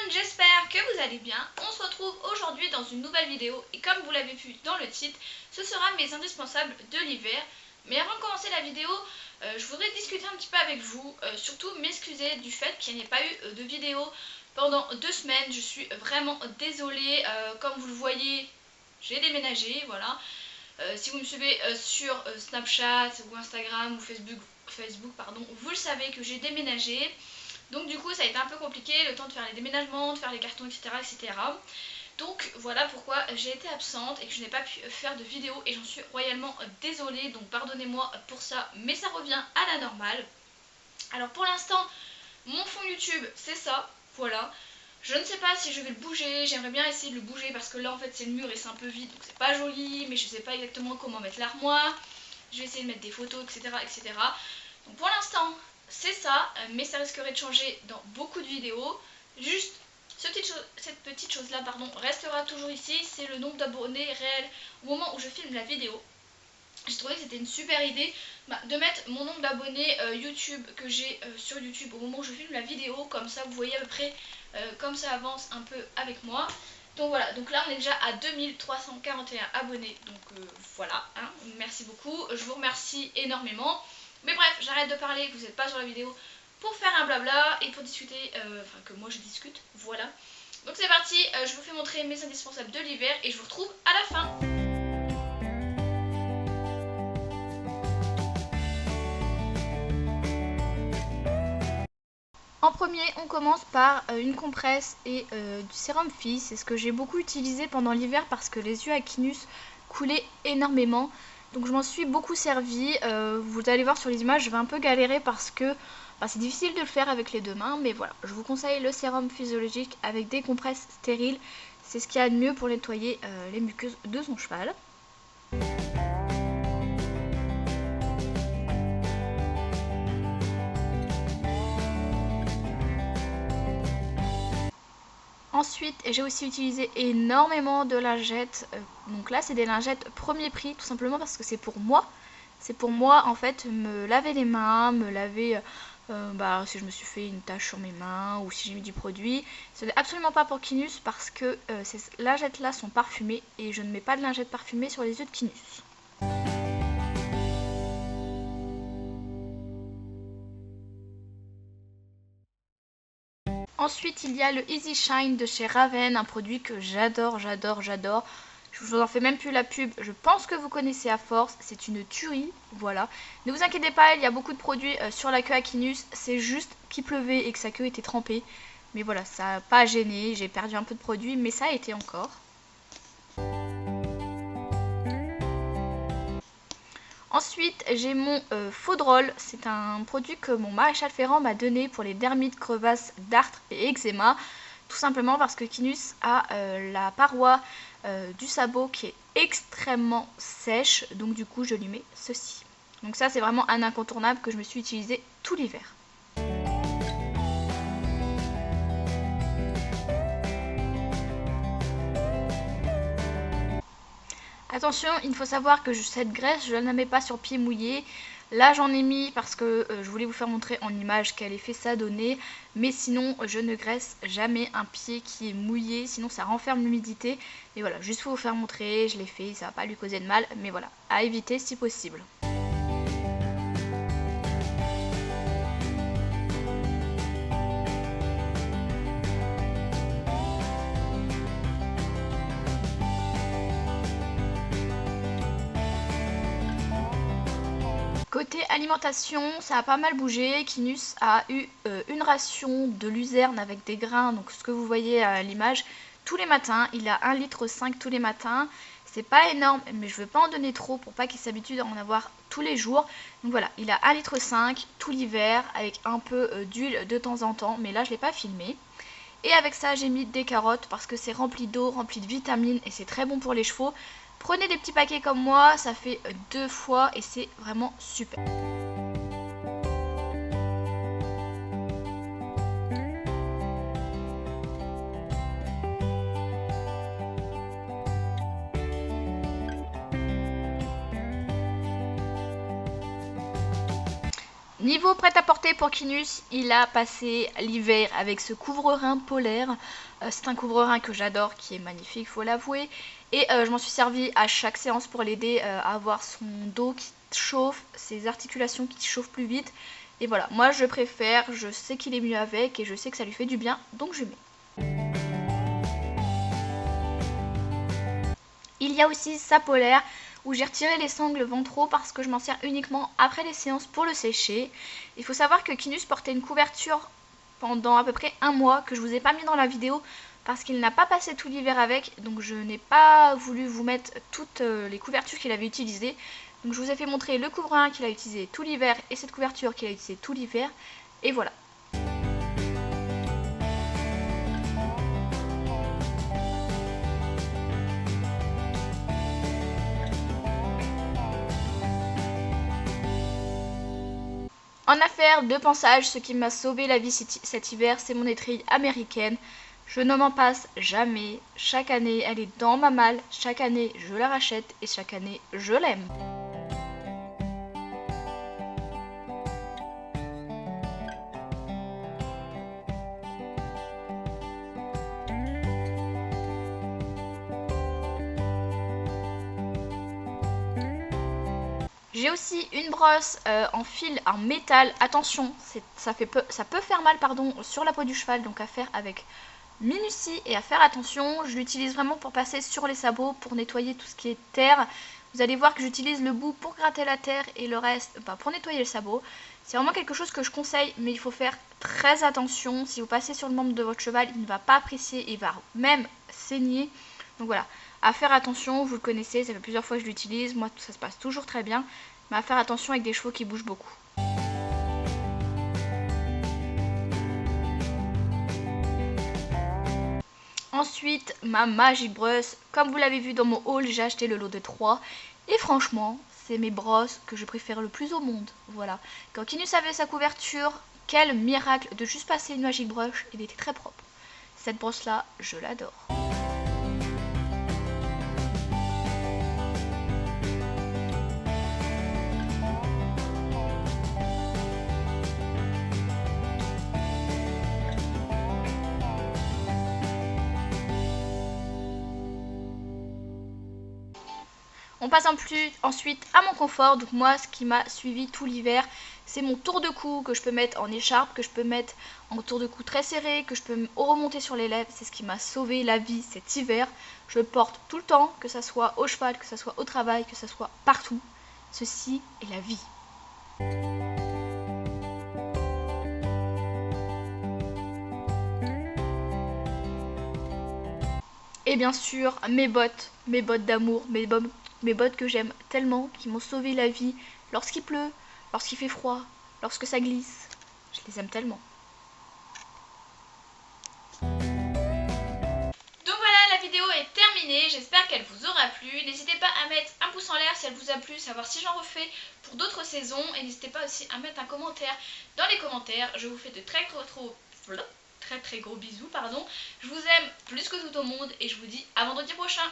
j'espère que vous allez bien. On se retrouve aujourd'hui dans une nouvelle vidéo et comme vous l'avez vu dans le titre, ce sera mes indispensables de l'hiver. Mais avant de commencer la vidéo, je voudrais discuter un petit peu avec vous, surtout m'excuser du fait qu'il n'y ait pas eu de vidéo pendant 2 semaines. Je suis vraiment désolée, comme vous le voyez, j'ai déménagé, voilà. Si vous me suivez sur Snapchat ou Instagram ou Facebook pardon, vous le savez que j'ai déménagé. Donc du coup ça a été un peu compliqué, le temps de faire les déménagements, de faire les cartons, etc. Donc voilà pourquoi j'ai été absente et que je n'ai pas pu faire de vidéo et j'en suis royalement désolée. Donc pardonnez-moi pour ça, mais ça revient à la normale. Alors pour l'instant, mon fond YouTube c'est ça, voilà. Je ne sais pas si je vais le bouger, j'aimerais bien essayer de le bouger parce que là en fait c'est le mur et c'est un peu vide donc c'est pas joli. Mais je sais pas exactement comment mettre l'armoire. Je vais essayer de mettre des photos, etc. Donc pour l'instant c'est ça, mais ça risquerait de changer dans beaucoup de vidéos. Juste cette petite chose là restera toujours ici, c'est le nombre d'abonnés réels au moment où je filme la vidéo. J'ai trouvé que c'était une super idée de mettre mon nombre d'abonnés YouTube que j'ai sur YouTube au moment où je filme la vidéo. Comme ça vous voyez à peu près comme ça avance un peu avec moi. Donc voilà, donc là on est déjà à 2341 abonnés. Donc voilà, hein, merci beaucoup, je vous remercie énormément. Mais bref, j'arrête de parler, vous n'êtes pas sur la vidéo pour faire un blabla et pour discuter, enfin que moi je discute, voilà. Donc c'est parti, je vous fais montrer mes indispensables de l'hiver et je vous retrouve à la fin. En premier, on commence par une compresse et du sérum Fille. C'est ce que j'ai beaucoup utilisé pendant l'hiver parce que les yeux à Kinus coulaient énormément. Donc je m'en suis beaucoup servi. Vous allez voir sur les images, je vais un peu galérer parce que c'est difficile de le faire avec les deux mains. Mais voilà, je vous conseille le sérum physiologique avec des compresses stériles. C'est ce qu'il y a de mieux pour nettoyer les muqueuses de son cheval. Ensuite, j'ai aussi utilisé énormément de lingettes. Donc là, c'est des lingettes premier prix, tout simplement parce que c'est pour moi. C'est pour moi, en fait, me laver les mains, me laver si je me suis fait une tache sur mes mains ou si j'ai mis du produit. Ce n'est absolument pas pour Kinus parce que ces lingettes-là sont parfumées et je ne mets pas de lingettes parfumées sur les yeux de Kinus. Ensuite, il y a le Easy Shine de chez Raven, un produit que j'adore. Je vous en fais même plus la pub, je pense que vous connaissez à force, c'est une tuerie, voilà. Ne vous inquiétez pas, il y a beaucoup de produits sur la queue à Kinus, c'est juste qu'il pleuvait et que sa queue était trempée. Mais voilà, ça n'a pas gêné, j'ai perdu un peu de produit, mais ça a été encore. Ensuite, j'ai mon Faudrol. C'est un produit que mon maréchal Ferrand m'a donné pour les dermites, crevasses, dartres et eczéma. Tout simplement parce que Kinus a la paroi du sabot qui est extrêmement sèche. Donc du coup, je lui mets ceci. Donc ça, c'est vraiment un incontournable que je me suis utilisé tout l'hiver. Attention, il faut savoir que cette graisse, je ne la mets pas sur pied mouillé. Là, j'en ai mis parce que je voulais vous faire montrer en image quel effet ça donnait. Mais sinon, je ne graisse jamais un pied qui est mouillé, sinon ça renferme l'humidité. Mais voilà, juste pour vous faire montrer, je l'ai fait, ça va pas lui causer de mal. Mais voilà, à éviter si possible. Côté alimentation, ça a pas mal bougé. Kinus a eu une ration de luzerne avec des grains, donc ce que vous voyez à l'image, tous les matins. Il a 1,5 litre tous les matins. C'est pas énorme, mais je veux pas en donner trop pour pas qu'il s'habitue à en avoir tous les jours. Donc voilà, il a 1,5 litre tout l'hiver avec un peu d'huile de temps en temps, mais là je l'ai pas filmé. Et avec ça, j'ai mis des carottes parce que c'est rempli d'eau, rempli de vitamines et c'est très bon pour les chevaux. Prenez des petits paquets comme moi, ça fait 2 fois et c'est vraiment super. Niveau prêt-à-porter pour Kinus, il a passé l'hiver avec ce couvre-rein polaire. C'est un couvre-rein que j'adore, qui est magnifique, faut l'avouer. Et je m'en suis servi à chaque séance pour l'aider à avoir son dos qui chauffe, ses articulations qui chauffent plus vite. Et voilà, moi je préfère, je sais qu'il est mieux avec et je sais que ça lui fait du bien, donc je mets. Il y a aussi sa polaire où j'ai retiré les sangles ventraux parce que je m'en sers uniquement après les séances pour le sécher. Il faut savoir que Kinus portait une couverture pendant à peu près un mois que je vous ai pas mis dans la vidéo parce qu'il n'a pas passé tout l'hiver avec, donc je n'ai pas voulu vous mettre toutes les couvertures qu'il avait utilisées. Donc je vous ai fait montrer le couvre-rein qu'il a utilisé tout l'hiver et cette couverture qu'il a utilisée tout l'hiver, et voilà. En affaire de ponçage, ce qui m'a sauvé la vie cet hiver, c'est mon étrille américaine. Je ne m'en passe jamais. Chaque année, elle est dans ma malle. Chaque année, je la rachète et chaque année, je l'aime. J'ai aussi une brosse en fil en métal. Attention, ça peut faire mal sur la peau du cheval, donc à faire avec minutie et à faire attention. Je l'utilise vraiment pour passer sur les sabots, pour nettoyer tout ce qui est terre. Vous allez voir que j'utilise le bout pour gratter la terre et le reste pour nettoyer le sabot. C'est vraiment quelque chose que je conseille, mais il faut faire très attention. Si vous passez sur le membre de votre cheval, il ne va pas apprécier, il va même saigner. Donc voilà, à faire attention, vous le connaissez, ça fait plusieurs fois que je l'utilise, moi ça se passe toujours très bien, mais à faire attention avec des chevaux qui bougent beaucoup. Ensuite, ma Magic Brush, comme vous l'avez vu dans mon haul, j'ai acheté le lot de 3, et franchement, c'est mes brosses que je préfère le plus au monde, voilà. Quand Kinus avait sa couverture, quel miracle de juste passer une Magic Brush, il était très propre. Cette brosse là, je l'adore. On passe ensuite à mon confort. Donc moi, ce qui m'a suivi tout l'hiver, c'est mon tour de cou que je peux mettre en écharpe, que je peux mettre en tour de cou très serré, que je peux remonter sur les lèvres. C'est ce qui m'a sauvé la vie cet hiver. Je le porte tout le temps, que ça soit au cheval, que ça soit au travail, que ça soit partout. Ceci est la vie. Et bien sûr, mes bottes d'amour, mes bottes que j'aime tellement, qui m'ont sauvé la vie lorsqu'il pleut, lorsqu'il fait froid, lorsque ça glisse. Je les aime tellement. Donc voilà, la vidéo est terminée. J'espère qu'elle vous aura plu. N'hésitez pas à mettre un pouce en l'air si elle vous a plu, savoir si j'en refais pour d'autres saisons. Et n'hésitez pas aussi à mettre un commentaire dans les commentaires. Je vous fais de très gros bisous, pardon. Je vous aime plus que tout au monde et je vous dis à vendredi prochain.